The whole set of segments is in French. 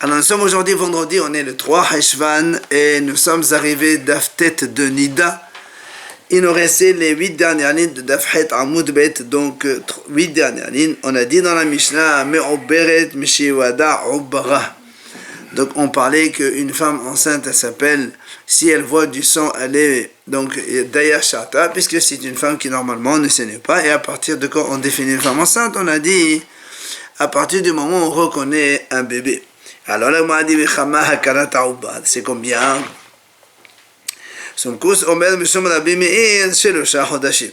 Alors nous sommes aujourd'hui vendredi, on est le 3 Heshvan et nous sommes arrivés d'Aftet de Nida. Il nous restait les 8 dernières lignes de Dafhet Amoud Bet, donc 8 dernières lignes. On a dit dans la Mishnah, Me'oberet Mishiwada Obara. Donc on parlait qu'une femme enceinte, elle s'appelle, si elle voit du sang, elle est donc Daya Shata, puisque c'est une femme qui normalement ne saigne pas. Et à partir de quand on définit une femme enceinte, on a dit à partir du moment où on reconnaît un bébé. Alors là, on m'a dit, c'est combien? Sumkos Omer Mishum Rabbi Meir Shelosha Chodashim.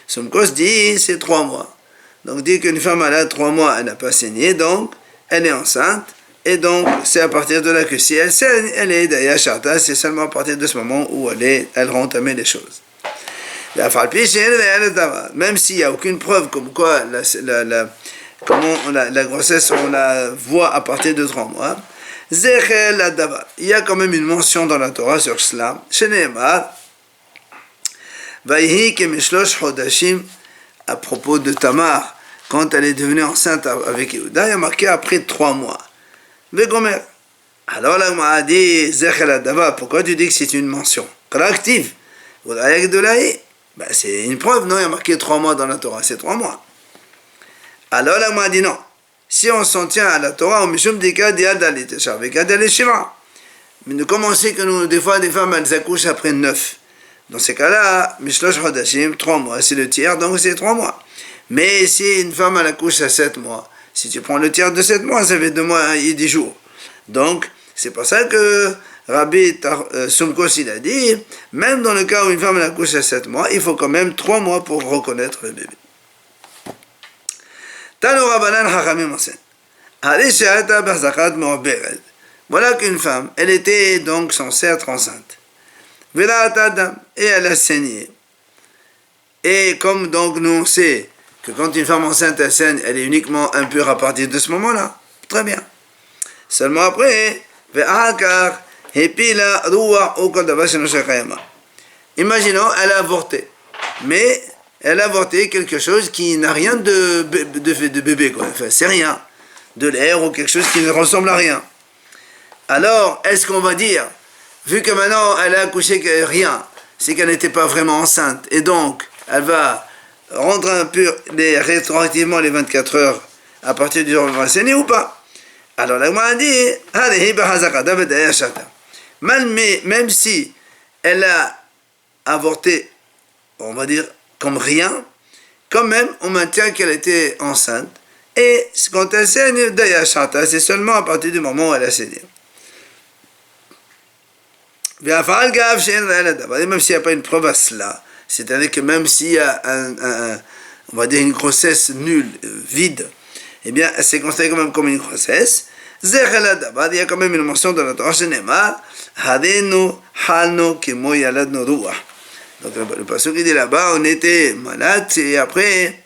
Sumkos dit c'est 3 mois. Donc dit qu'une femme elle a 3 mois, elle n'a pas saigné, donc elle est enceinte. Et donc c'est à partir de là que si elle saigne, elle est Daya Shata, c'est seulement à partir de ce moment où elle va entamer les choses. Même s'il n'y a aucune preuve comme quoi la grossesse on la voit à partir de 3 mois. Il y a quand même une mention dans la Torah sur cela. À propos de Tamar, quand elle est devenue enceinte avec Yehuda, il y a marqué après 3 mois. Alors là, on m'a dit, pourquoi tu dis que c'est une mention active? C'est une preuve, non? Il y a marqué 3 mois dans la Torah, c'est 3 mois. Alors là, on m'a dit non. Si on s'en tient à la Torah, mais comment on sait que des fois, des femmes, elles accouchent après 9? Dans ces cas-là, 3 mois, c'est le tiers, donc c'est 3 mois. Mais si une femme, elle accouche à 7 mois, si tu prends le tiers de 7 mois, ça fait 2 mois et 10 jours. Donc, c'est pour ça que Rabbi Sumkos, il a dit, même dans le cas où une femme, elle accouche à 7 mois, il faut quand même 3 mois pour reconnaître le bébé. Voilà qu'une femme, elle était donc censée être enceinte. Et elle a saigné. Et comme donc nous on sait que quand une femme enceinte elle saigne, elle est uniquement impure à partir de ce moment-là. Très bien. Seulement après, imaginons, elle a avorté. Mais elle a avorté quelque chose qui n'a rien de bébé, quoi. Enfin, c'est rien. De l'air ou quelque chose qui ne ressemble à rien. Alors, est-ce qu'on va dire, vu que maintenant elle a accouché rien, c'est qu'elle n'était pas vraiment enceinte, et donc elle va rendre impure rétroactivement les 24 heures à partir du jour où elle va saigner ou pas? Alors, la Gemara dit, même si elle a avorté, on va dire, comme rien, quand même, on maintient qu'elle était enceinte. Et quand elle saigne, Daya Shata, c'est seulement à partir du moment où elle a saigné. Même s'il n'y a pas une preuve à cela, c'est-à-dire que même s'il y a on va dire une grossesse nulle, vide, eh bien, c'est considéré quand même comme une grossesse. Il y a quand même une mention dans la Torah, donc le passage qui dit là-bas, on était malade et après,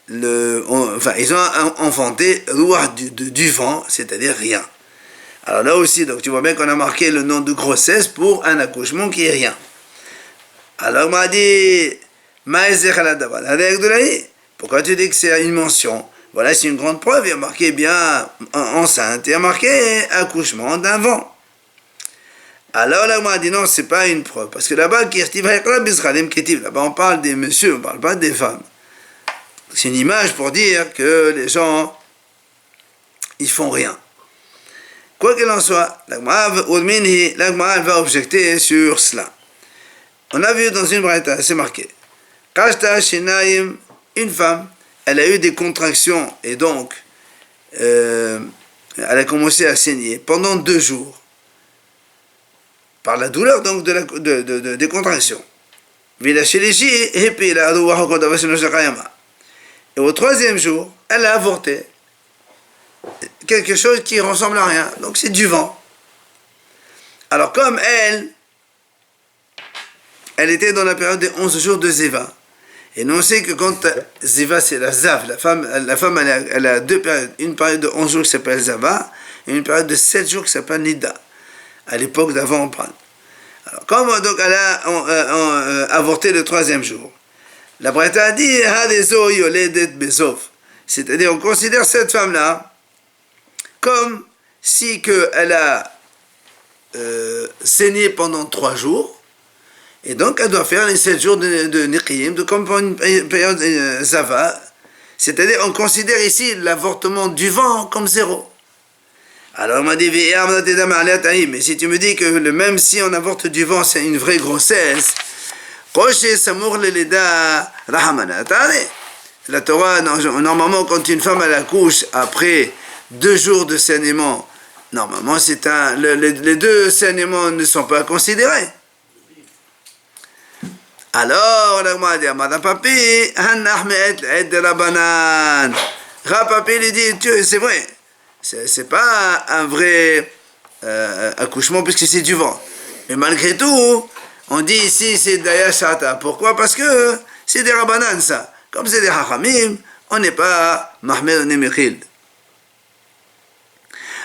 ils ont enfanté du vent, c'est-à-dire rien. Alors là aussi, donc tu vois bien qu'on a marqué le nom de grossesse pour un accouchement qui est rien. Alors on m'a dit, pourquoi tu dis que c'est une mention? Voilà, c'est une grande preuve, il y a marqué bien enceinte, il y a marqué accouchement d'un vent. Alors là, on m'a dit non, c'est pas une preuve. Parce que là-bas, là-bas, on parle des messieurs, on ne parle pas des femmes. C'est une image pour dire que les gens, ils font rien. Quoi qu'il en soit, l'Agma va objecter sur cela. On a vu dans une braïta, c'est marqué. Kashta Shinaim, une femme, elle a eu des contractions et donc, elle a commencé à saigner pendant 2 jours. Par la douleur donc des contractions. Et au 3e jour, elle a avorté. Quelque chose qui ressemble à rien. Donc c'est du vent. Alors comme elle était dans la période des 11 jours de Zéva. Et nous on sait que quand Zéva c'est la Zav, la femme elle a 2 périodes. Une période de 11 jours qui s'appelle Zava et une période de 7 jours qui s'appelle Nida. À l'époque d'avant on parle. Alors, comme donc elle a avorté le 3e jour, la Braïta a dit, c'est-à-dire on considère cette femme-là comme si elle a saigné pendant 3 jours, et donc elle doit faire les 7 jours de Niqiyim, comme pour une période Zava, c'est-à-dire on considère ici l'avortement du vent comme 0. Alors on m'a dit, mais si tu me dis que même si on avorte du vent, c'est une vraie grossesse, la Torah, normalement, quand une femme elle accouche après 2 jours de saignement, normalement, les 2 saignements ne sont pas considérés. Alors, on dit, Rapapi, Rapapi lui dit, c'est vrai, c'est pas un vrai accouchement puisque c'est du vent. Mais malgré tout, on dit ici c'est Daya Shata. Pourquoi? Parce que c'est des Rabbanan ça. Comme c'est des Hachamim, on n'est pas Mahmed, on est Mechil.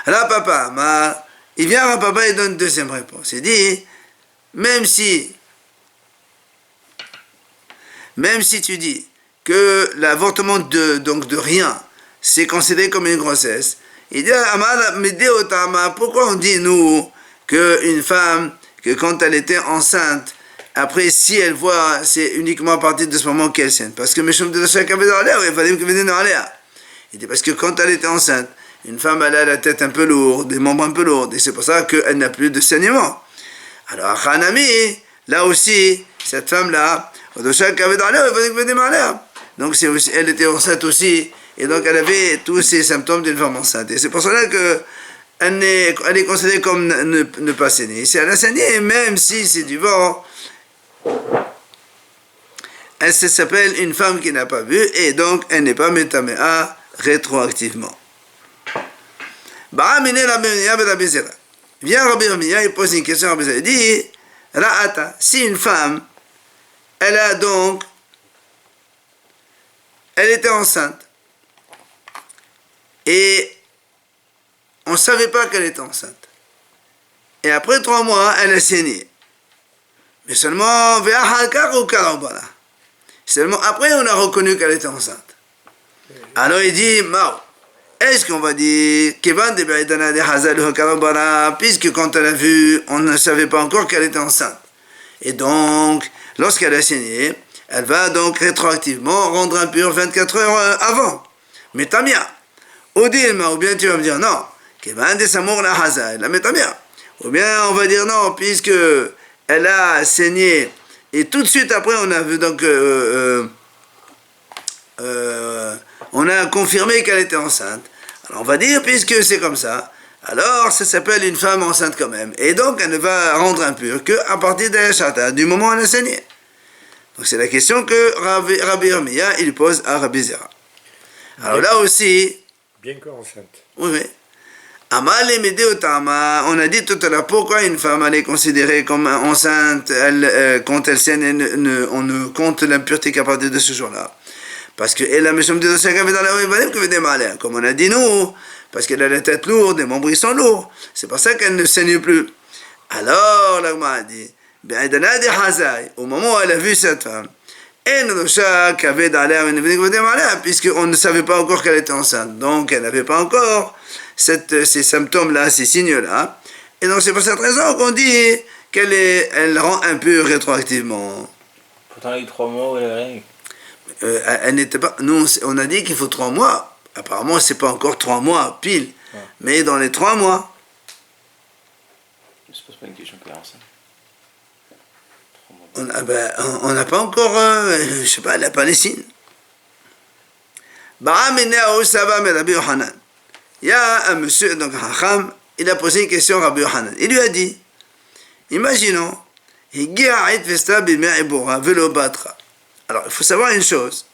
Rapapa, il vient Rapapa et donne une deuxième réponse. Il dit, même si tu dis que l'avortement de rien, c'est considéré comme une grossesse, il dit, pourquoi on dit, nous, qu'une femme, que quand elle était enceinte, après, si elle voit, c'est uniquement à partir de ce moment qu'elle saigne. Parce que il dit, parce que quand elle était enceinte, une femme, elle a la tête un peu lourde, des membres un peu lourds, et c'est pour ça qu'elle n'a plus de saignement. Alors, Hanami, là aussi, cette femme-là, donc elle était enceinte aussi, et donc elle avait tous ces symptômes d'une femme enceinte. Et c'est pour cela que elle est considérée comme ne pas saigner. Si elle a saigné, même si c'est du vent, elle s'appelle une femme qui n'a pas vu, et donc elle n'est pas métaméa rétroactivement. Vient Rabbi Ramiya, il pose une question à Rabbi Zera. Il dit, Ra'ata, si une femme, elle était enceinte, et on ne savait pas qu'elle était enceinte. Et après 3 mois, elle a saigné. Mais seulement, seulement après, on a reconnu qu'elle était enceinte. Alors il dit, est-ce qu'on va dire, puisque quand elle a vu, on ne savait pas encore qu'elle était enceinte. Et donc, lorsqu'elle a saigné, elle va donc rétroactivement rendre impure 24 heures avant. Mais tamia. Ou bien tu vas me dire non. Ou bien on va dire non, puisque elle a saigné, et tout de suite après on a vu donc on a confirmé qu'elle était enceinte. Alors on va dire, puisque c'est comme ça, alors ça s'appelle une femme enceinte quand même. Et donc elle ne va rendre impure qu'à partir de la du moment où elle a saigné. Donc c'est la question que Rabbi Ramiya il pose à Rabbi Zera. Alors là aussi, bien qu'enceinte. Oui. On a dit tout à l'heure pourquoi une femme elle est considérée comme enceinte, quand elle saigne, on ne compte l'impureté qu'à partir de ce jour-là. Parce qu'elle a comme on a dit nous, parce qu'elle a la tête lourde, les membres ils sont lourds. C'est pour ça qu'elle ne saigne plus. Alors, l'Agma a dit, au moment où elle a vu cette femme, puisqu'on ne savait pas encore qu'elle était enceinte, donc elle n'avait pas encore ces symptômes-là, ces signes-là, et donc c'est pour cette raison qu'on dit elle rend impure rétroactivement. Pourtant il y a eu 3 mois où elle avait rien. Elle n'était pas. Nous, on a dit qu'il faut 3 mois. Apparemment, c'est pas encore 3 mois pile, ouais. Mais dans les 3 mois. Je ne pose pas une question qu'elle est enceinte. On n'a pas encore, je sais pas, la Palestine. Il y a un monsieur, donc Hacham, il a posé une question à Rabbi Yohanan. Il lui a dit, imaginons, alors il faut savoir une chose.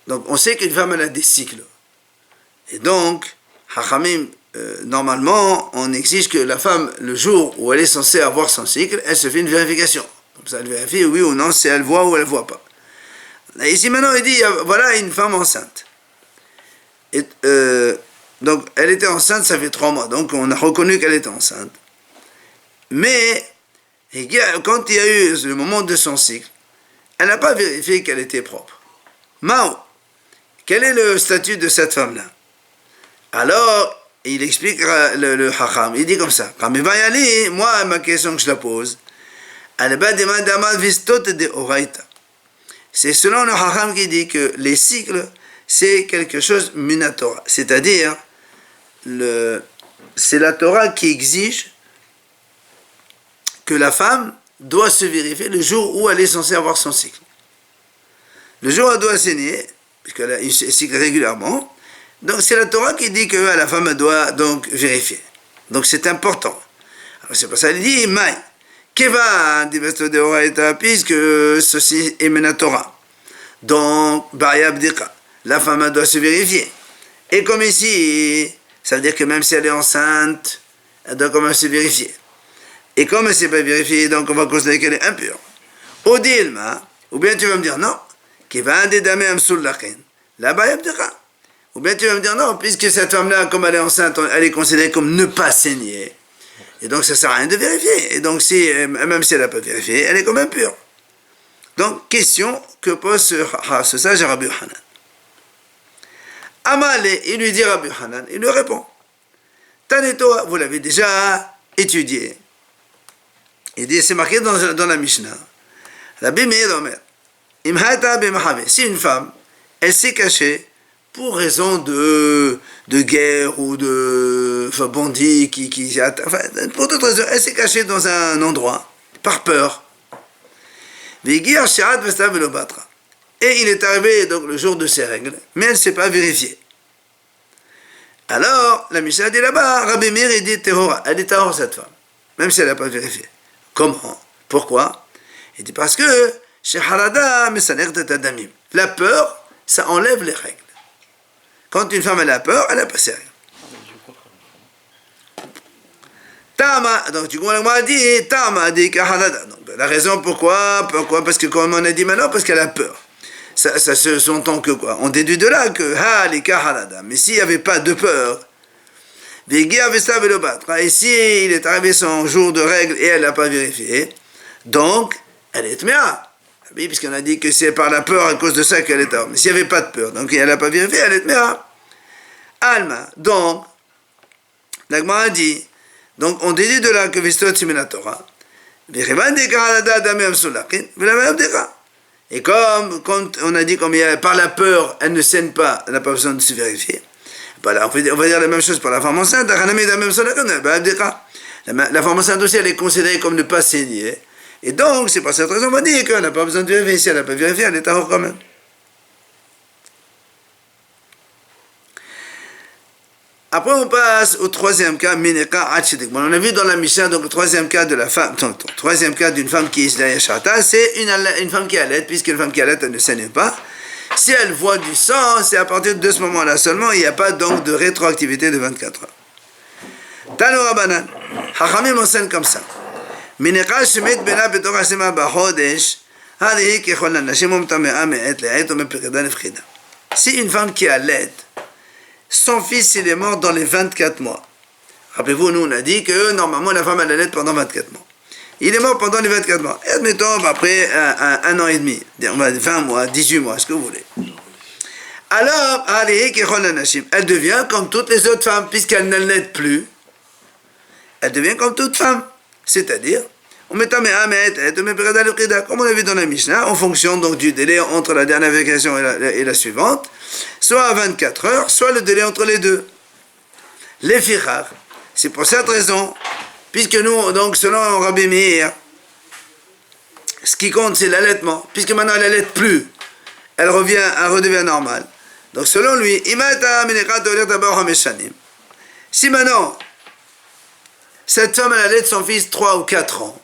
Donc on sait qu'une femme elle a des cycles. Et donc, Hachamim, normalement, on exige que la femme, le jour où elle est censée avoir son cycle, elle se fait une vérification. Comme ça, elle vérifie oui ou non si elle voit ou elle ne voit pas. Là, ici, maintenant, il dit, voilà une femme enceinte. Et, donc, elle était enceinte, ça fait 3 mois. Donc, on a reconnu qu'elle était enceinte. Mais, quand il y a eu le moment de son cycle, elle n'a pas vérifié qu'elle était propre. Mao, quel est le statut de cette femme-là? Alors, il explique le Hacham, il dit comme ça, quand il va y aller, moi, ma question que je la pose, c'est selon le Hacham qui dit que les cycles, c'est quelque chose minatora, c'est-à-dire, c'est la Torah qui exige que la femme doit se vérifier le jour où elle est censée avoir son cycle. Le jour où elle doit saigner, puisqu'elle a un cycle régulièrement, donc c'est la Torah qui dit que la femme doit donc vérifier. Donc c'est important. Alors c'est pour ça qu'il dit Maï, Keva, puisque ceci est la Torah. Donc, Bayabdika, la femme doit se vérifier. Et comme ici, ça veut dire que même si elle est enceinte, elle doit quand même se vérifier. Et comme elle ne s'est pas vérifiée, donc on va considérer qu'elle est impure. Odilma, ou bien tu vas me dire non, Keva de Dame Amsullakin, la Bayabdika. Ou bien tu vas me dire non, puisque cette femme-là, comme elle est enceinte, elle est considérée comme ne pas saigner. Et donc ça ne sert à rien de vérifier. Et donc même si elle n'a pas vérifié, elle est quand même pure. Donc, question que pose ce sage à Rabbi Hanan. Amalé, il lui dit Rabbi Hanan, il lui répond. Tanetoa, vous l'avez déjà étudié. Il dit, c'est marqué dans la Mishnah. Rabbi Meir Omer, Imhata b'mahavé, si une femme, elle s'est cachée pour raison de guerre ou de bandits pour d'autres raisons, elle s'est cachée dans un endroit, par peur. Et il est arrivé donc le jour de ses règles, mais elle ne s'est pas vérifiée. Alors, la Mishnah dit là-bas, Rabbi Meir, il dit Tehora, elle est tahor cette femme, même si elle n'a pas vérifié. Comment? Pourquoi? Il dit parce que, chez Harada, la peur, ça enlève les règles. Quand une femme elle a peur, elle n'a pas ses règles. Tama, donc tu comprends, moi dit Tama dit Kahalada. Donc la raison pourquoi? Parce que comme on a dit maintenant, parce qu'elle a peur. Ça se s'entend que quoi? On déduit de là que Ha li Kahalada. Mais s'il n'y avait pas de peur, et si il est arrivé son jour de règle et elle n'a pas vérifié, donc elle est tméa. Oui, puisqu'on a dit que c'est par la peur à cause de ça qu'elle est tard. Mais s'il n'y avait pas de peur, donc elle n'a pas vérifié, elle est tméa. Alma, donc, l'Agma a dit, donc on déduit de là que Vistot Simena Torah, et comme on a dit, par la peur, elle ne saigne pas, elle n'a pas besoin de se vérifier. Voilà, on va dire la même chose pour la femme enceinte, la femme enceinte aussi, elle est considérée comme ne pas saigner. Et donc, c'est par cette raison qu'on va dire qu'elle n'a pas besoin de vérifier. Si elle n'a pas vérifié, elle est tahor quand même. Après, on passe au troisième cas, Mineka Hachidik. Bon, on a vu dans la Mishnah, donc le troisième cas de la femme, troisième cas d'une femme qui est Isla Shata, c'est une femme qui allait, puisqu'une femme qui allait, elle ne saigne pas. Si elle voit du sang, c'est à partir de ce moment-là seulement, il n'y a pas donc de rétroactivité de 24 heures. Tano Rabanan, Hachamim enseigne comme ça. מנקה שמת בינה בתוך השמה בחודש, הרי ככל הנשים ומטמאה מעת לעת ומפקדה נפחידה. Si une femme qui allait, son fils il est mort dans les 24 mois. Rappelez-vous, nous on a dit que normalement la femme elle allait pendant 24 mois. Il est mort pendant les 24 mois. Et admettons après un an et demi, 20 mois, 18 mois, ce que vous voulez. Alors, elle devient comme toutes les autres femmes, puisqu'elle n'allait plus. Elle devient comme toute femme. C'est-à-dire, comme on a vu dans la Mishnah, en fonction donc du délai entre la dernière vérification et la suivante, soit à 24 heures, soit le délai entre les deux. Les fichar, c'est pour cette raison, puisque nous, donc selon Rabbi Meir, ce qui compte c'est l'allaitement, puisque maintenant elle n'allaite plus, elle redevient normale. Donc selon lui, si maintenant, cette femme, elle allait de son fils 3 ou 4 ans.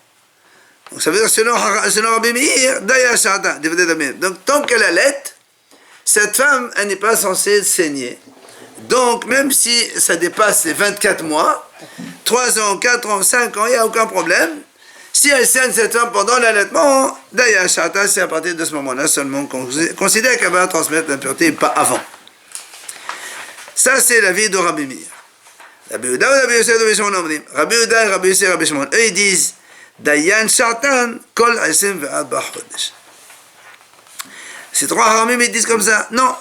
Donc ça veut dire, selon Rabbi Meir, donc tant qu'elle allait, cette femme, elle n'est pas censée saigner. Donc même si ça dépasse les 24 mois, 3 ans, 4 ans, 5 ans, il n'y a aucun problème. Si elle saigne cette femme pendant l'allaitement, Daya Shata, c'est à partir de ce moment-là seulement qu'on considère qu'elle va transmettre l'impureté et pas avant. Ça, c'est l'avis de Rabbi Meir. Rabbi Yehuda et Rabbi Yosef Shimon, eux ils disent Dayan Shatan Kol Asim Ve'ad Bachodesh. Ces trois Haramim ils disent comme ça. Non,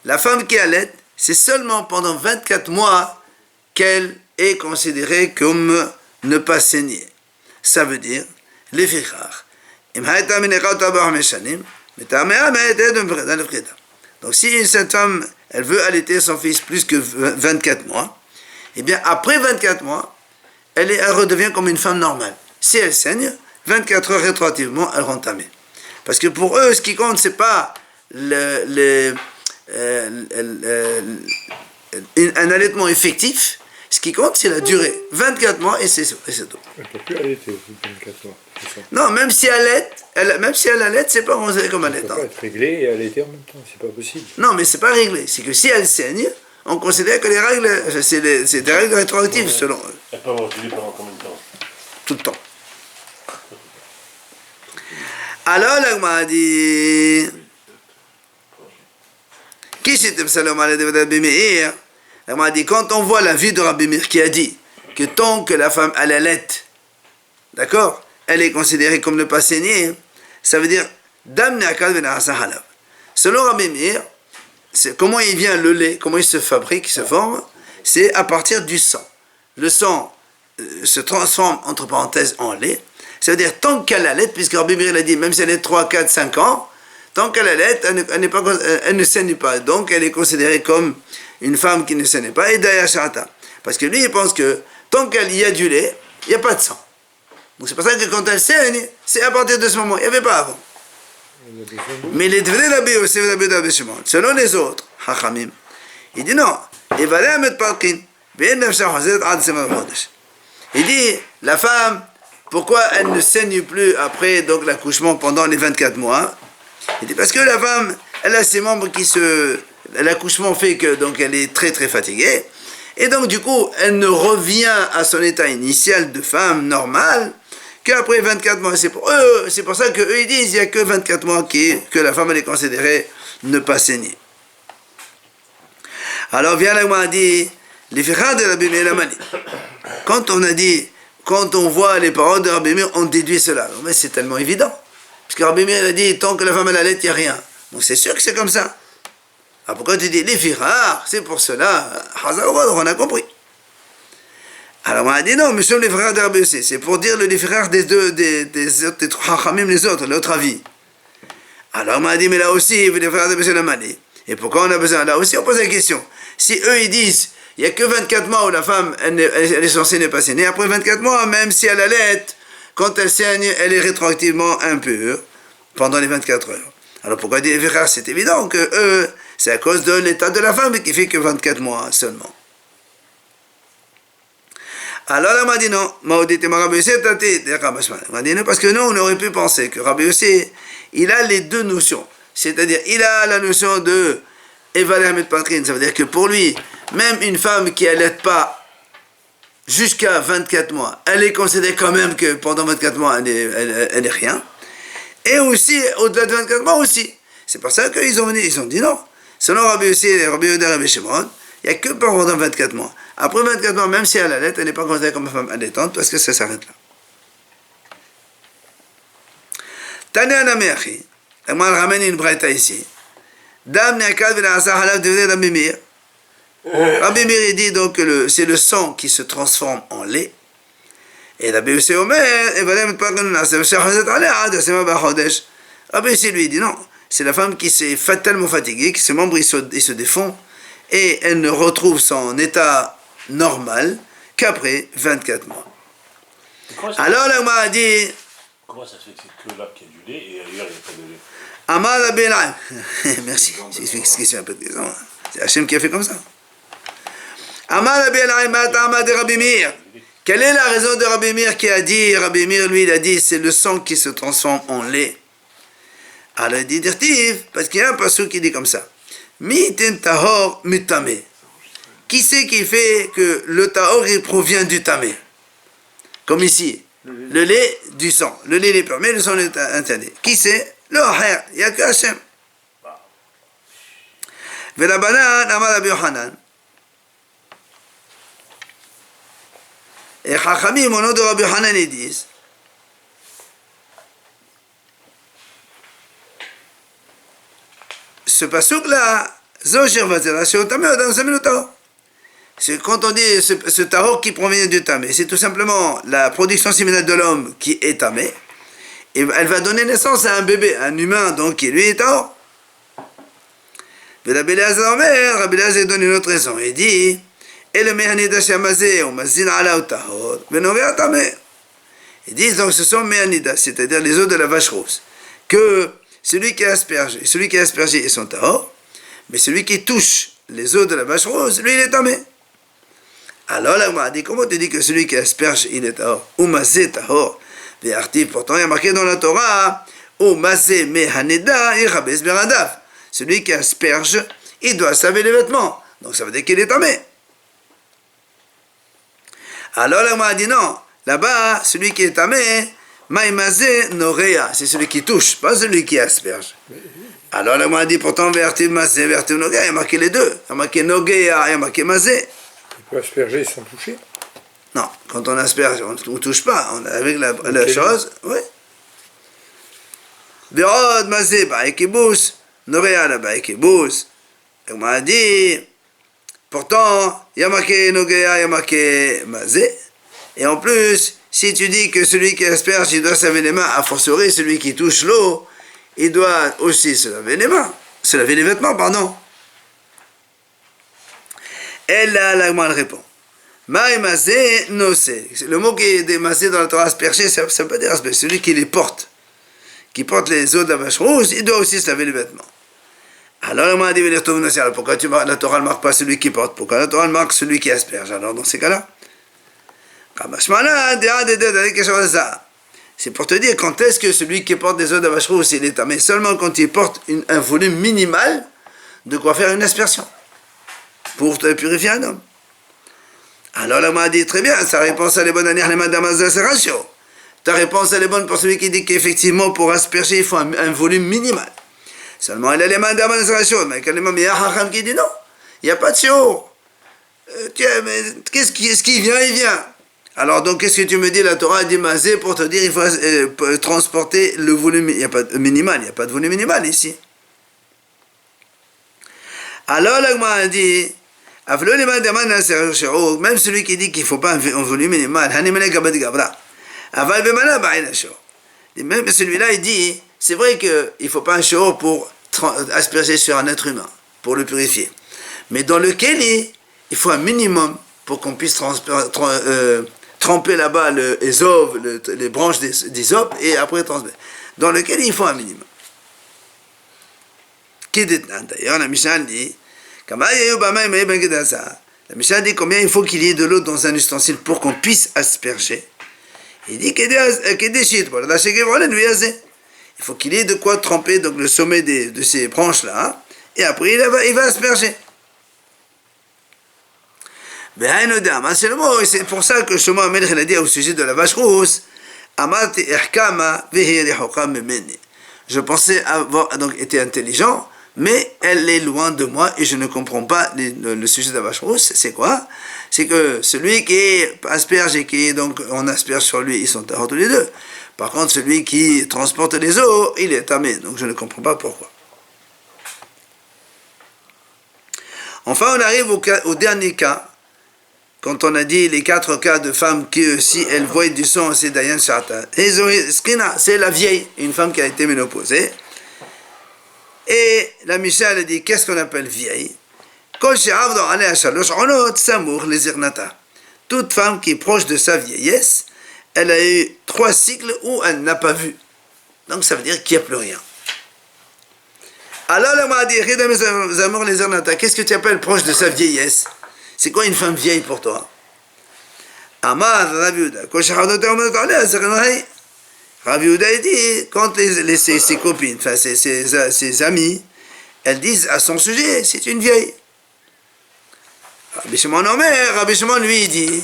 la femme qui allait, c'est seulement pendant 24 mois qu'elle est considérée comme ne pas saigner. Ça veut dire, les fichar. Donc si cette femme, elle veut allaiter son fils plus que 24 mois, eh bien après 24 mois, elle redevient comme une femme normale. Si elle saigne, 24 heures rétroactivement, elle rentre tamée. Parce que pour eux, ce qui compte, c'est pas un allaitement effectif. Ce qui compte, c'est la durée. 24 mois et c'est tout. Elle ne peut plus allaiter au bout de 24 mois. C'est ça. Non, même si elle allait, c'est pas considéré comme Elle ne peut allaitant. pas être réglée et allaiter en même temps, c'est pas possible. Non, mais c'est pas réglé. C'est que si elle saigne, on considère que les règles, c'est des règles rétroactives selon eux. Elle peut avoir utilisé pendant combien de temps? Tout le temps. Alors, là, m'a dit, qui c'était Salom de Rabbi Meir? Elle m'a dit, quand on voit la vie de Rabbi Meir qui a dit que tant que la femme elle allait, d'accord, elle est considérée comme ne pas saigner, ça veut dire Dam Ne'akad Ve'na'asa Halav. Selon Rabbi Meir, comment il vient le lait, comment il se fabrique, il se forme, c'est à partir du sang. Le sang se transforme entre parenthèses en lait. Ça veut dire tant qu'elle allait, puisque Rabbi Meir l'a dit, même si elle est 3, 4, 5 ans, tant qu'elle allait, elle ne saigne pas. Donc elle est considérée comme une femme qui ne saigne pas. Et d'ailleurs, parce que lui, il pense que tant qu'il y a du lait, il n'y a pas de sang. Donc c'est pour ça que quand elle saigne, c'est à partir de ce moment. Il n'y avait pas avant. Mais les vrais Rabbi Yosef et Rabbi Rabbi Shimon, selon les autres, Hachamim, il dit non. Il dit, la femme, pourquoi elle ne saigne plus après donc l'accouchement pendant les 24 mois? Il dit parce que la femme, elle a ses membres qui se... L'accouchement fait que donc elle est très très fatiguée. Et donc du coup, elle ne revient à son état initial de femme normale qu'après 24 mois. C'est pour eux, c'est pour ça qu'eux ils disent il n'y a que 24 mois que la femme elle est considérée ne pas saigner. Alors vient là où on dit les fichas de Rabbi Meir Lamali. Quand on voit les paroles de Rabbi Meir, on déduit cela. Mais c'est tellement évident. Parce que Rabbi Meir a dit tant que la femme elle allait, il n'y a rien. Donc c'est sûr que c'est comme ça. Alors pourquoi tu dis les fichas? C'est pour cela. On a compris. Alors on a dit non, mais sur les frères d'Arabie, c'est pour dire les frères des trois Hachamim, les autres, l'autre avis. Alors on a dit, mais là aussi, les frères d'Arabie l'ont dit. Et pourquoi on a besoin? Là aussi, on pose la question. Si eux, ils disent, il n'y a que 24 mois où la femme, elle est censée ne pas saigner, après 24 mois, même si elle allait, quand elle saigne, elle est rétroactivement impure pendant les 24 heures. Alors pourquoi dire les frères? C'est évident que eux, c'est à cause de l'état de la femme qui fait que 24 mois seulement. Alors là, on m'a dit non. On m'a dit non parce que nous, on aurait pu penser que Rabbi Yossi, il a les deux notions. C'est-à-dire, il a la notion de Evalé Hamet Patrin. Ça veut dire que pour lui, même une femme qui n'allait pas jusqu'à 24 mois, elle est considérée quand même que pendant 24 mois, elle est rien. Et aussi, au-delà de 24 mois aussi. C'est pour ça qu'ils ont dit non. Selon Rabbi Yossi et Rabbi Yehuda et Rabbi Shimon, il n'y a que pendant 24 mois. Après 24 mois, même si elle allait, elle n'est pas considérée comme une femme allaitante parce que ça s'arrête là. Tanya Nameachi, moi elle ramène une braïta ici. Dam Ne'akad Ve'na'asa Halav devenait Rabbi Meir. Rabbi Meir il dit donc que c'est le sang qui se transforme en lait. Et Rabbi Yossi Omer, Rabbi Yossi lui dit non, c'est la femme qui s'est tellement fatiguée que ses membres ils se défont et elle ne retrouve son état normal qu'après 24 mois. Alors là, on m'a dit. Comment ça se fait que c'est que là qu'il y a du lait et ailleurs il n'y a pas de lait? Amar Rabbi Elai. Merci, c'est une question un peu de raison. C'est Hachem qui a fait comme ça. Amar Rabbi Elai, Matama de Rabbi Meir. Quelle est la raison de Rabbi Meir qui a dit, Rabbi Meir lui il a dit, c'est le sang qui se transforme en lait. Alors il dit dirtiv, parce qu'il y a un passage qui dit comme ça. Miten tahor mutame. Qui c'est qui fait que le tahor il provient du tamé? Comme ici, le lait du sang. Le lait est pur, mais le sang est interdit. Qui c'est? Le aher, il n'y a que Hachem. Velabanan amar Rabbi Yochanan. Et Chachamim, au nom de Rabbi Yochanan, ils disent ce pasuk là, C'est quand on dit ce tahor qui provient du tamé, c'est tout simplement la production séminale de l'homme qui est tamé, et elle va donner naissance à un bébé, un humain, donc qui lui est tahor. Mais Rabbi Eliezer donne une autre raison, il dit et le mehanida shamazé ou mazin ala tahor, venorea tamé. Ils disent donc ce sont mehanida, c'est-à-dire les eaux de la vache rose, que celui qui est aspergé est son tahor, mais celui qui touche les eaux de la vache rose, lui il est tamé. Alors là, on m'a dit, comment tu dis que celui qui asperge, il est tahor? Ou mazé tahor. Pourtant, il y a marqué dans la Torah, ou mazé mehanida irabes beradav. Celui qui asperge, il doit se laver les vêtements. Donc ça veut dire qu'il est tamé. Alors là, on m'a dit non. Là-bas, celui qui est tamé, maïmazé norea, c'est celui qui touche, pas celui qui asperge. Alors là, on m'a dit pourtant, vertiv mazé, vertiv norea, il y a marqué les deux. Il y a marqué nogea, il y a marqué mazé. Il peut asperger sans toucher. Non, quand on asperge, on ne touche pas. On, avec la chose, oui. Birod mazé, baïkibus, norea la baïkibus. On m'a dit, pourtant, il y a marqué nogea, il y a marqué mazé. Et en plus, si tu dis que celui qui asperge, il doit se laver les mains, a fortiori, celui qui touche l'eau, il doit aussi se laver les mains, se laver les vêtements, pardon. Et là, la Gemara répond. Maïmazé, nosé. Le mot qui est masé dans la Torah, asperger, ça veut pas dire asperger. Celui qui les porte, qui porte les eaux de la vache rouge, il doit aussi se laver les vêtements. Alors, la Gemara dit, pourquoi la Torah ne marque pas celui qui porte? Pourquoi la Torah marque celui qui asperge? Alors, dans ces cas-là, c'est pour te dire quand est-ce que celui qui porte des eaux de vache rouge, il est tamé seulement quand il porte un volume minimal de quoi faire une aspersion pour te purifier un homme. Alors là, on m'a dit très bien, sa réponse elle est bonne à lire les madamas de ce ratio. Ta réponse elle est bonne pour celui qui dit qu'effectivement pour asperger il faut un volume minimal. Seulement elle a les madamas de ce ratio, mais quand il y a un qui dit non, il n'y a pas de show. Tiens, mais qu'est-ce qui vient, il vient. Alors donc qu'est-ce que tu me dis? La Torah a dit mazé pour te dire il faut transporter le volume, il n'y a pas de minimal, il n'y a pas de volume minimal ici. Alors la Gemara a dit même celui qui dit qu'il ne faut pas un volume minimal, même celui-là il dit c'est vrai qu'il ne faut pas un show pour asperger sur un être humain, pour le purifier, mais dans lequel il faut un minimum pour qu'on puisse tremper là-bas les branches d'hysope et après transmettre. Dans lequel il faut un minimum. D'ailleurs, la Mishnah dit, la Mishnah dit combien il faut qu'il y ait de l'eau dans un ustensile pour qu'on puisse asperger. Il dit il faut qu'il y ait de quoi tremper donc le sommet de ces branches-là, et après il va asperger. C'est pour ça que Shlomo HaMelech a dit au sujet de la vache rousse, je pensais avoir donc été intelligent, mais elle est loin de moi et je ne comprends pas le sujet de la vache rousse. C'est quoi? C'est que celui qui asperge et qui donc on asperge sur lui, ils sont tahor tous les deux. Par contre, celui qui transporte les eaux, il est tamé. Donc je ne comprends pas pourquoi. Enfin, on arrive au dernier cas. Quand on a dit les 4 cas de femmes qui, si elles voient du sang, c'est Dayan Shata. C'est la vieille, une femme qui a été ménopausée. Et la Mishnah a dit, qu'est-ce qu'on appelle vieille? Toute femme qui est proche de sa vieillesse, elle a eu 3 cycles où elle n'a pas vu. Donc ça veut dire qu'il n'y a plus rien. Alors, là, on m'a dit, qu'est-ce que tu appelles proche de sa vieillesse? C'est quoi une femme vieille pour toi? Amar Rav Yehuda, Rav Yehuda dit, quand ses copines, enfin ses amis, elles disent à son sujet, c'est une vieille. Rabbi Shimon lui dit,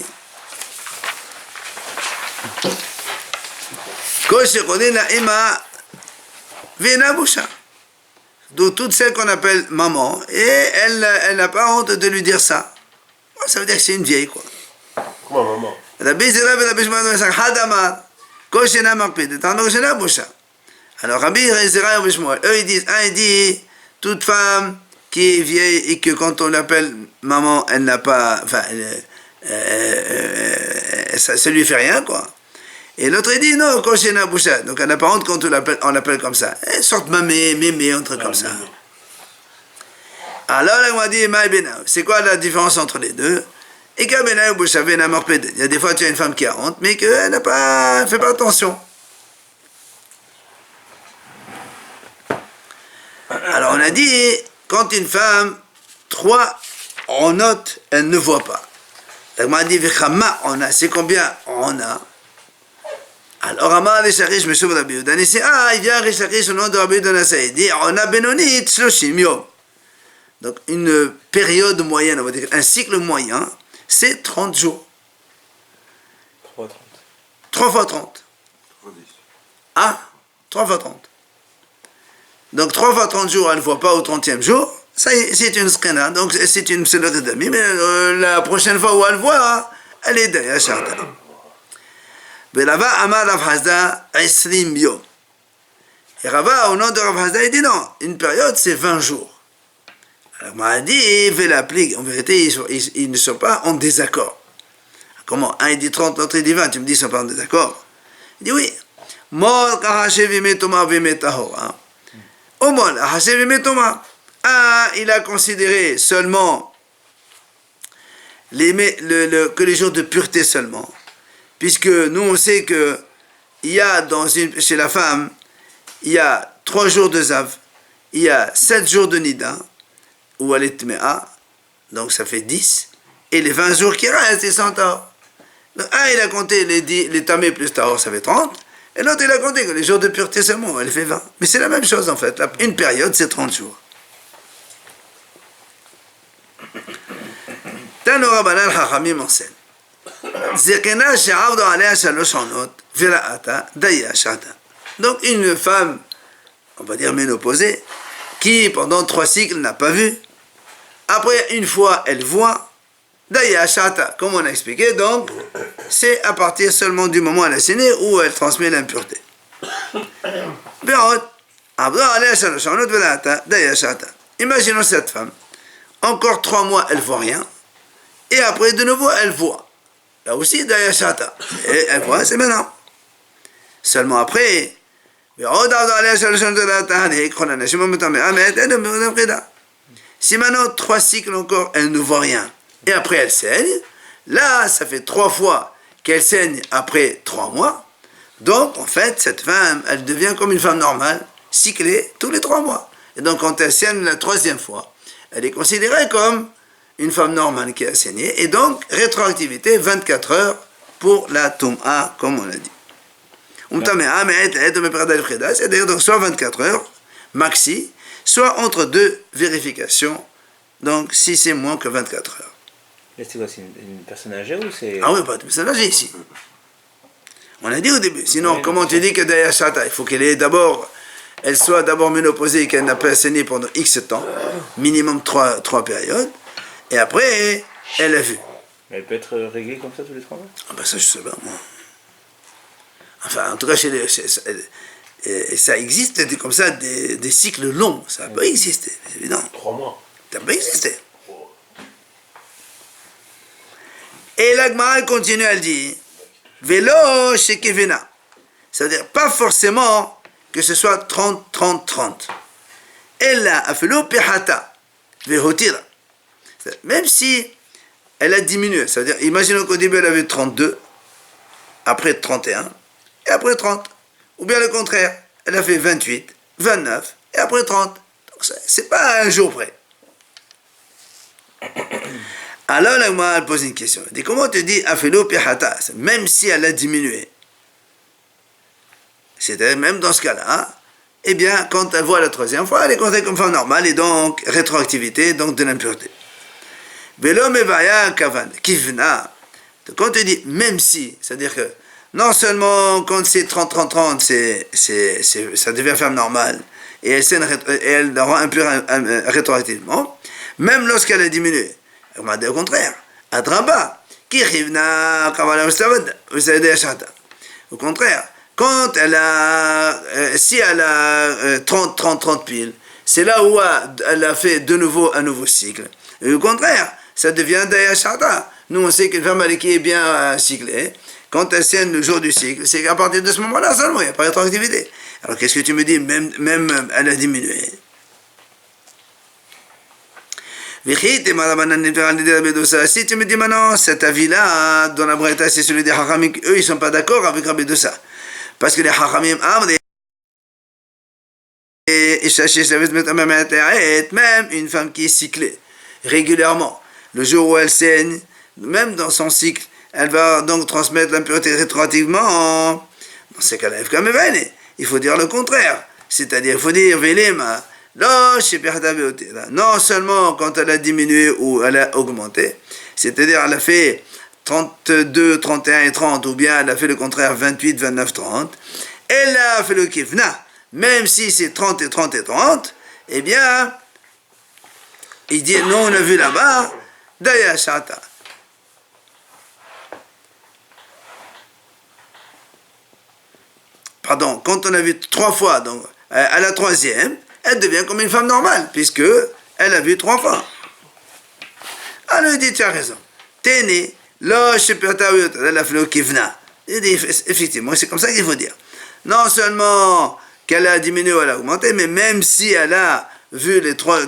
d'où toutes celles qu'on appelle maman, et elle n'a pas honte de lui dire ça. Ça veut dire que c'est une vieille, quoi. Comment maman? Alors Rabbi Zera et Rabbi Shmuel, eux ils disent, un il dit toute femme qui est vieille et que quand on l'appelle maman, elle n'a pas, enfin, ça lui fait rien, quoi. Et l'autre il dit non, Koshena Boucha, donc elle n'a pas honte quand on l'appelle comme ça. Une sorte mamé, mémé, un truc comme ça. Alors elle m'a dit, c'est quoi la différence entre les deux? Et il y a des fois tu as une femme qui a honte, mais qu'elle n'a pas, elle fait pas attention. Alors on a dit, quand une femme, 3 en note, elle ne voit pas. Elle m'a dit, c'est combien on a? Alors Amar Rishakish Meshuv Rabbi Yehuda, il vient Rishakish au nom de Rabbi Yehuda, il dit, on a Benonit Shloshim Yom. Donc une période moyenne, on va dire, un cycle moyen, c'est 30 jours. 3 fois 30. Ah, 3 fois 30. Donc 3 fois 30 jours, elle ne voit pas au 30e jour, ça c'est une skena, donc c'est une pseudo d'amis, mais la prochaine fois où elle voit, elle est derrière Sharta. Et là-bas, Amar Rav Hasda, 20 yom. Et Rava, au nom de Rav Hasda, il dit non, une période c'est 20 jours. Alors, on m'a dit, il veut l'appliquer. En vérité, ils ne sont pas en désaccord. Comment? Un, il dit 30, l'autre, il dit 20. Tu me dis, ils ne sont pas en désaccord. Il dit oui. Mol, kahashe vimetoma vimetahora. Au mol, kahashe vimetoma. Ah, il a considéré seulement que les jours de pureté seulement. Puisque nous, on sait que il y a chez la femme, il y a 3 jours de Zav, il y a 7 jours de Nida, où elle est Tmea, donc ça fait 10, et les 20 jours qui restent, ils sont Tahor. Donc, un, il a compté les Tamé plus Tahor, ça fait 30, et l'autre, il a compté que les jours de pureté seulement, elle fait 20. Mais c'est la même chose en fait, une période, c'est 30 jours. Tanora Banal Chachamim enseigne. Zekena she'avdo alea shalosh onot, vira'ata daya shata. Donc une femme, on va dire ménopausée, qui pendant 3 cycles n'a pas vu, après une fois elle voit, daya shata, comme on a expliqué, donc c'est à partir seulement du moment où elle a saigné où elle transmet l'impureté. Imaginons cette femme, encore 3 mois elle voit rien, et après de nouveau elle voit. Là aussi, daya shata. Et elle voit, c'est maintenant. Seulement après, si maintenant 3 cycles encore, elle ne voit rien, et après elle saigne, là, ça fait 3 fois qu'elle saigne après 3 mois, donc en fait, cette femme, elle devient comme une femme normale, cyclée tous les 3 mois. Et donc quand elle saigne la 3e fois, elle est considérée comme une femme normale qui a saigné, et donc rétroactivité 24 heures pour la Tum'a, comme on l'a dit. C'est-à-dire donc soit 24 heures, maxi, soit entre 2 vérifications, donc si c'est moins que 24 heures. Mais c'est quoi, c'est une personne âgée ou c'est... Ah oui, pas de personne âgée ici. On a dit au début, sinon oui, comment tu dis que Daya Shata, il faut elle soit d'abord ménopausée et qu'elle n'a pas saigné pendant X temps, minimum 3 périodes, et après, elle a vu. Mais elle peut être réglée comme ça tous les 3 mois? Ah ben ça, je sais pas, moi. Enfin, en tout cas, ça existe comme ça, des cycles longs. Ça n'a pas existé, c'est évident. 3 mois. Ça n'a pas existé. Et l'Agmara continue, elle dit, Vélo chez Kevena. C'est-à-dire, pas forcément que ce soit 30, 30, 30. Elle a fait l'opéhata, vehotira. Même si elle a diminué, c'est-à-dire, imaginons qu'au début elle avait 32, après 31, et après 30. Ou bien le contraire, elle a fait 28, 29, et après 30. Donc c'est pas un jour près. Alors là, moi, elle pose une question. Elle dit, comment tu dis afelo pihata, même si elle a diminué? C'est-à-dire, même dans ce cas-là, eh bien, quand elle voit la 3e fois, elle est considérée comme femme normale, et donc rétroactivité, donc de l'impureté. Velo mevaya kavan, kivna. Quand tu dis même si, c'est-à-dire que non seulement quand c'est 30-30-30, ça devient femme normale, et elle rend impure rétroactivement, même lorsqu'elle a diminué. On m'a dit au contraire, Adraba, kirivna kavala au contraire, quand elle a, si elle a 30 piles, c'est là où elle a fait de nouveau un nouveau cycle. Et au contraire, ça devient Daya Shata. Nous, on sait qu'une femme qui est bien cyclée, quand elle saigne le jour du cycle, c'est qu'à partir de ce moment-là seulement, il n'y a pas de rétroactivité. Alors qu'est-ce que tu me dis, même elle a diminué. Si tu me dis maintenant, cet avis-là, dans la Braïta, c'est celui des Hachamim, eux, ils ne sont pas d'accord avec Rabbi Dossa. Parce que les Hachamim, même une femme qui est cyclée régulièrement, le jour où elle saigne, même dans son cycle, elle va donc transmettre l'impureté rétroactivement. Dans ces cas-là, il faut dire le contraire. C'est-à-dire, il faut dire, non seulement quand elle a diminué ou elle a augmenté, c'est-à-dire elle a fait 32, 31 et 30, ou bien elle a fait le contraire 28, 29, 30, elle a fait le kifna, même si c'est 30 et 30 et 30, eh bien, il dit, non, on a vu là-bas, Daya Shata. Pardon, quand on a vu 3 fois, donc à la 3e, elle devient comme une femme normale, puisque elle a vu 3 fois. Alors il dit, tu as raison. Téné, là, je peux elle a fait le kivna. Il dit, effectivement, c'est comme ça qu'il faut dire. Non seulement qu'elle a diminué ou elle a augmenté, mais même si elle a vu les 3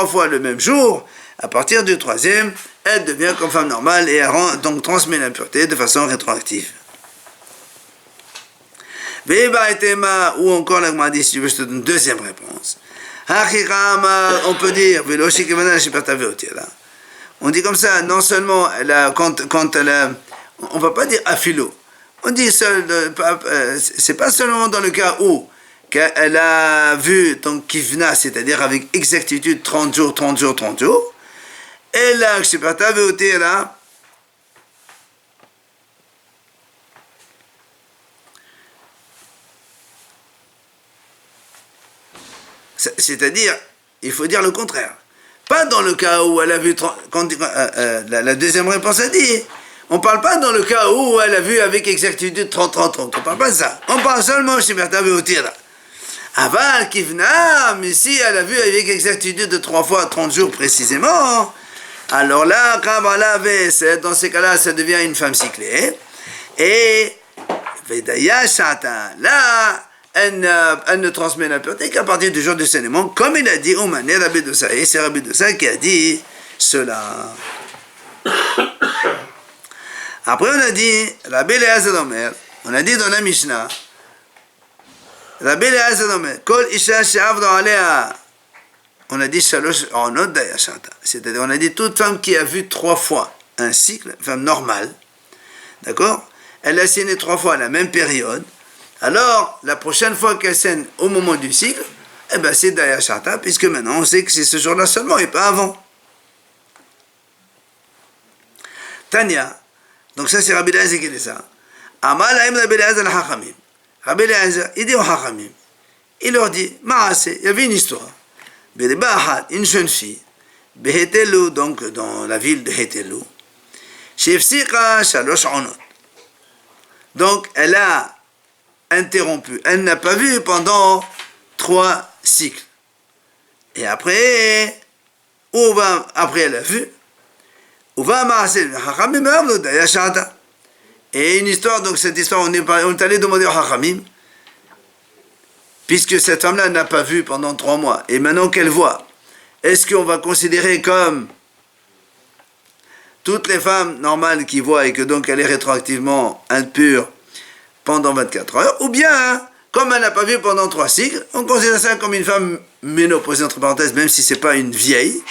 fois le même jour, à partir du 3e, elle devient comme femme normale et elle donc transmet l'impureté de façon rétroactive. Ou encore la Gemara dit, si tu veux, je te donne une deuxième réponse. On peut dire, on dit comme ça, non seulement elle a, quand elle a, on va pas dire afilo, on dit c'est pas seulement dans le cas où qu'elle a vu donc kivna, c'est-à-dire avec exactitude 30 jours, 30 jours, 30 jours, et là, je sais pas, t'avais ôté là. C'est-à-dire, il faut dire le contraire. Pas dans le cas où elle a vu, la deuxième réponse a dit, on ne parle pas dans le cas où elle a vu avec exactitude 30-30-30, on ne parle pas de ça. On parle seulement chez Bertha Veotira. Aval Kivna, mais si elle a vu avec exactitude de 3 fois 30 jours précisément, alors là, dans ces cas-là, ça devient une femme cyclée. Et, Vedaya Shata, là, elle ne transmet l'impureté qu'à partir du jour du saignement, comme il a dit Oumane Rabbi Dossa, et c'est Rabbi Dossa qui a dit cela. Après on a dit, Rabbi Eliezer Omer, on a dit dans la Mishnah, Rabbi Eliezer Omer, Kol Isha She'avdo Alea, on a dit Shalosh Onot Daya Shata, c'est-à-dire on a dit toute femme qui a vu 3 fois un cycle, femme normale, d'accord, elle a saigné 3 fois à la même période. Alors, la prochaine fois qu'elle saigne au moment du cycle, eh ben c'est Daya Shata, puisque maintenant on sait que c'est ce jour-là seulement et pas avant. Tanya, donc ça c'est Rabbi Eliezer qui dit ça. Amal Haim Rabbi Eliezer al-Hachamim. Rabbi Eliezer, il dit aux Hachamim, il leur dit, Maase, il y avait une histoire. Beribahat, une jeune fille, Behetelu, donc dans la ville de Hetelu, Shefsika Shalosh Onot. Donc elle a interrompu. Elle n'a pas vu pendant 3 cycles. Et après, après elle a vu, et une histoire, donc cette histoire, on est allé demander au Hachamim, puisque cette femme-là n'a pas vu pendant 3 mois, et maintenant qu'elle voit, est-ce qu'on va considérer comme toutes les femmes normales qui voient et que donc elle est rétroactivement impure pendant 24 heures, ou bien, comme elle n'a pas vu pendant 3 cycles, on considère ça comme une femme ménopausée, entre parenthèses, même si ce n'est pas une vieille.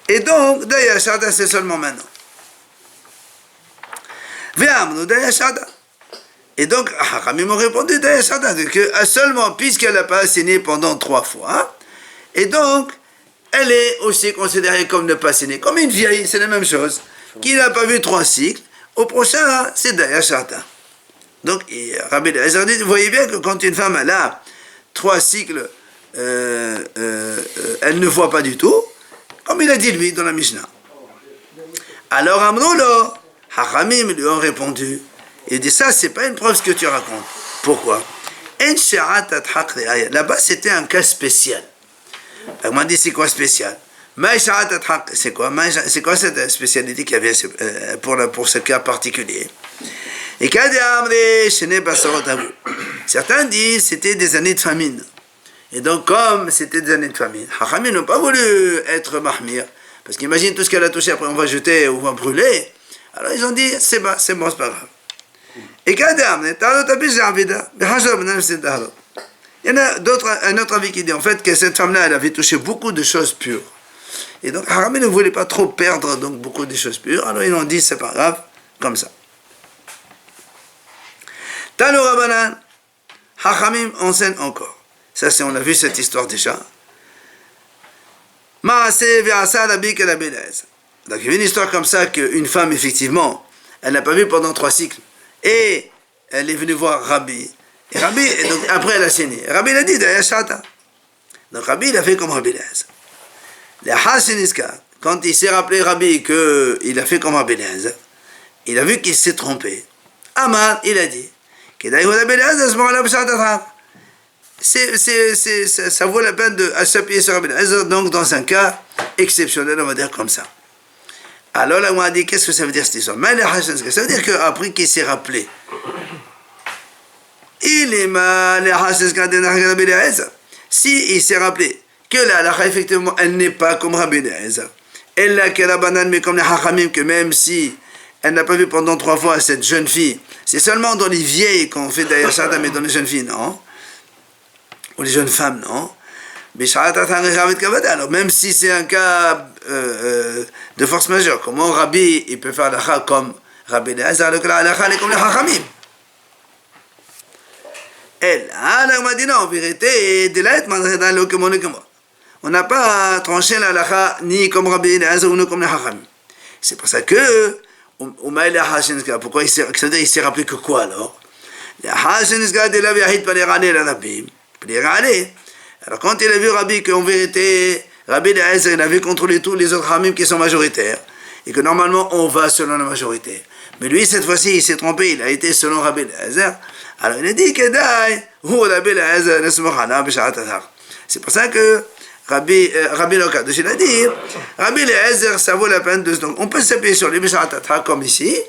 Et donc, Daya Shata, c'est seulement maintenant. Ve'amnu Daya Shata. Et donc, Hachamim m'ont répondu Daya Shata, que seulement puisqu'elle n'a pas saigné pendant 3 fois, et donc, elle est aussi considérée comme ne pas saigner, comme une vieille, c'est la même chose, qui n'a pas vu 3 cycles, au prochain, c'est Daya Shata. Donc, Rabbi Eliezer dit, vous voyez bien que quand une femme elle a 3 cycles, elle ne voit pas du tout, comme il a dit lui dans la Mishnah. Alors Amroulo, Hachamim lui ont répondu, il dit ça c'est pas une preuve ce que tu racontes. Pourquoi? Là-bas c'était un cas spécial. On dit c'est quoi spécial? C'est quoi? C'est quoi cette spécialité qu'il y avait pour ce cas particulier? Et certains disent c'était des années de famine. Et donc comme c'était des années de famine, Hachamim n'ont pas voulu être mahmir. Parce qu'imagine tout ce qu'elle a touché, après on va jeter ou on va brûler. Alors ils ont dit c'est bon, c'est pas grave. Et il y en a un autre avis qui dit en fait que cette femme-là, elle avait touché beaucoup de choses pures. Et donc Hachamim ne voulait pas trop perdre donc beaucoup de choses pures. Alors ils ont dit c'est pas grave, comme ça. Tanu Rabbanan, Hachamim enseigne encore. Ça c'est, on a vu cette histoire déjà. Donc il y a une histoire comme ça qu'une femme effectivement, elle n'a pas vu pendant 3 cycles. Et elle est venue voir Rabbi. Et Rabbi, donc après elle a saigné. Rabbi l'a dit, donc Rabbi il a fait comme Rabbi Eliezer. Quand il s'est rappelé Rabbi qu'il a fait comme Rabbi Eliezer, il a vu qu'il s'est trompé. Amar, il a dit, ça vaut la peine de s'appuyer sur Rabbi Eliezer, donc dans un cas exceptionnel, on va dire comme ça. Alors là, on a dit, qu'est-ce que ça veut dire cette histoire? Ça veut dire qu'après qu'il s'est rappelé, il est mal, si il s'est rappelé que la halakha, effectivement, elle n'est pas comme Rabbi Eliezer, elle n'a que la banane, mais comme les hachamim, que même si elle n'a pas vu pendant 3 fois cette jeune fille, c'est seulement dans les vieilles qu'on fait d'ailleurs ça, mais dans les jeunes filles, non? Ou les jeunes femmes, non? Alors même si c'est un cas de force majeure, comment Rabbi il peut faire l'halakha comme Rabbi Eliezer, alors que la halakha elle est comme les hachamim? On m'a dit non, en vérité, on n'a pas tranché la halakha ni comme Rabbi Eliezer ou comme les hachamim. C'est pour ça que pourquoi il s'est rappelé que quoi alors? Alors quand il a vu Rabbi qu'en vérité, Rabbi Eliezer, il avait contrôlé tous les autres Hamim qui sont majoritaires, et que normalement on va selon la majorité. Mais lui, cette fois-ci, il s'est trompé, il a été selon Rabbi Eliezer. Alors il a dit que c'est pour ça que Rabbi Lokadosh, il a dit, Rabbi Eliezer, ça vaut la peine de... Donc on peut s'appuyer sur lui, comme ici.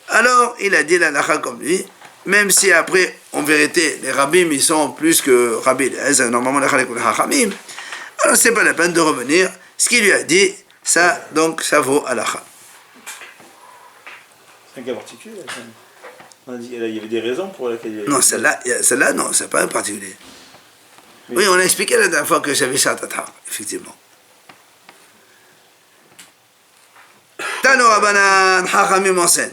Alors il a dit la halakha comme lui, même si après, en vérité, les rabbis, ils sont plus que Rabbi Eliezer, normalement les hachamim. Alors c'est pas la peine de revenir. Ce qu'il lui a dit, ça, donc, ça vaut halakha. C'est un cas particulier, là, on a dit, il y avait des raisons pour lesquelles... Non, celle-là, non, c'est pas un particulier. Oui, on a expliqué la dernière fois que j'avais Shatata, effectivement. Tano Rabbanan, Hachamim enseigne.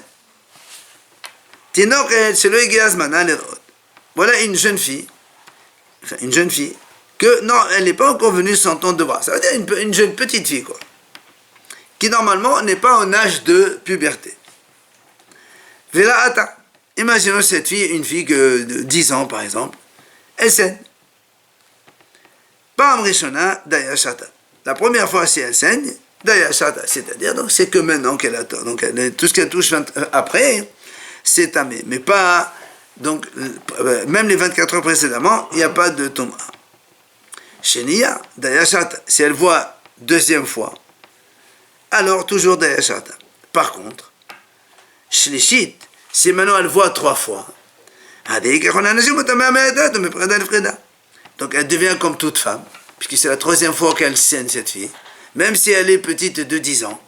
Voilà une jeune fille, que non, elle n'est pas encore venue sans ton devoir. Ça veut dire une jeune petite fille, quoi, qui normalement n'est pas en âge de puberté. Imaginons cette fille, une fille de 10 ans par exemple, elle saigne. Pam Rishona, Dayashata. La première fois, si elle saigne, Dayashata, c'est-à-dire, donc c'est que maintenant qu'elle attend. Donc tout ce qu'elle touche après, c'est tamé. Mais pas, donc, même les 24 heures précédemment, il n'y a pas de toma. Shenia, Dayashata, si elle voit deuxième fois, alors toujours Dayashata. Par contre, Shlishit, si maintenant elle voit 3 fois, donc elle devient comme toute femme, puisque c'est la 3e fois qu'elle saigne cette fille, même si elle est petite de 10 ans,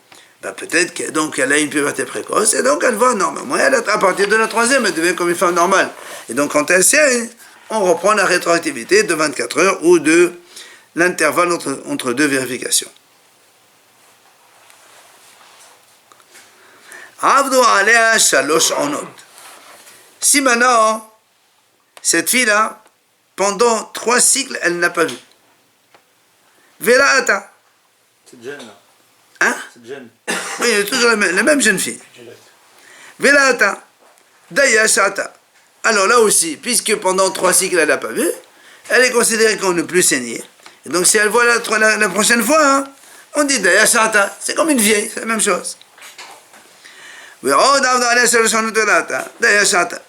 ben peut-être qu'elle a une puberté précoce, et donc elle voit normalement, à partir de la 3e, elle devient comme une femme normale. Et donc quand elle saigne, on reprend la rétroactivité de 24 heures ou de l'intervalle entre 2 vérifications. Si maintenant, cette fille-là, pendant 3 cycles, elle n'a pas vu. Vela'ata. C'est jeune, là. Hein? C'est jeune. Oui, elle est toujours la même jeune fille. Vela'ata. Dayashata. Alors là aussi, puisque pendant 3 cycles, elle n'a pas vu, elle est considérée comme ne plus saignée. Et donc si elle voit la prochaine fois, hein, on dit Dayashata. C'est comme une vieille, c'est la même chose. Et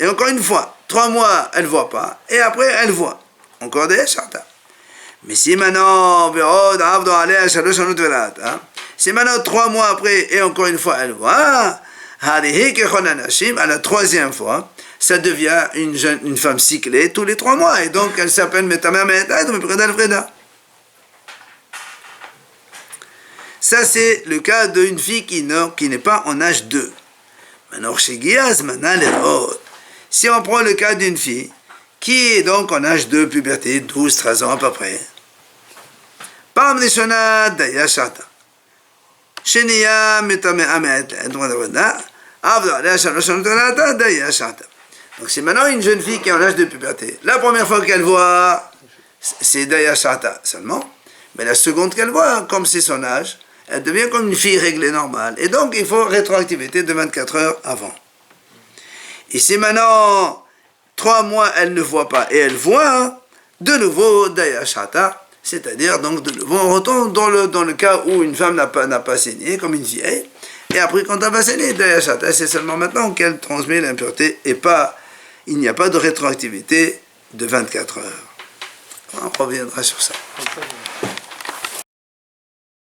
encore une fois, 3 mois, elle ne voit pas, et après, elle voit. Encore des chata. Mais si maintenant, si maintenant 3 mois après, et encore une fois, elle voit, à la troisième fois, ça devient une femme cyclée tous les 3 mois, et donc elle s'appelle Metamer Me'etad ou Mepredal Freda. Ça, c'est le cas d'une fille qui n'est pas en âge 2. Maintenant, si on prend le cas d'une fille qui est donc en âge de puberté, 12-13 ans à peu près, Pam Rishona Daya Shata. Sheniya Metame Amet, donc c'est maintenant une jeune fille qui est en âge de puberté. La première fois qu'elle voit, c'est Daya Shata seulement, mais la seconde qu'elle voit, comme c'est son âge, elle devient comme une fille réglée normale. Et donc il faut rétroactivité de 24 heures avant. Et si maintenant 3 mois elle ne voit pas et elle voit, de nouveau Daya Shata, c'est-à-dire donc de nouveau on retourne dans le cas où une femme n'a pas saigné comme une vieille. Et après, quand elle va saigner, Daya Shata, c'est seulement maintenant qu'elle transmet l'impureté et il n'y a pas de rétroactivité de 24 heures. On reviendra sur ça.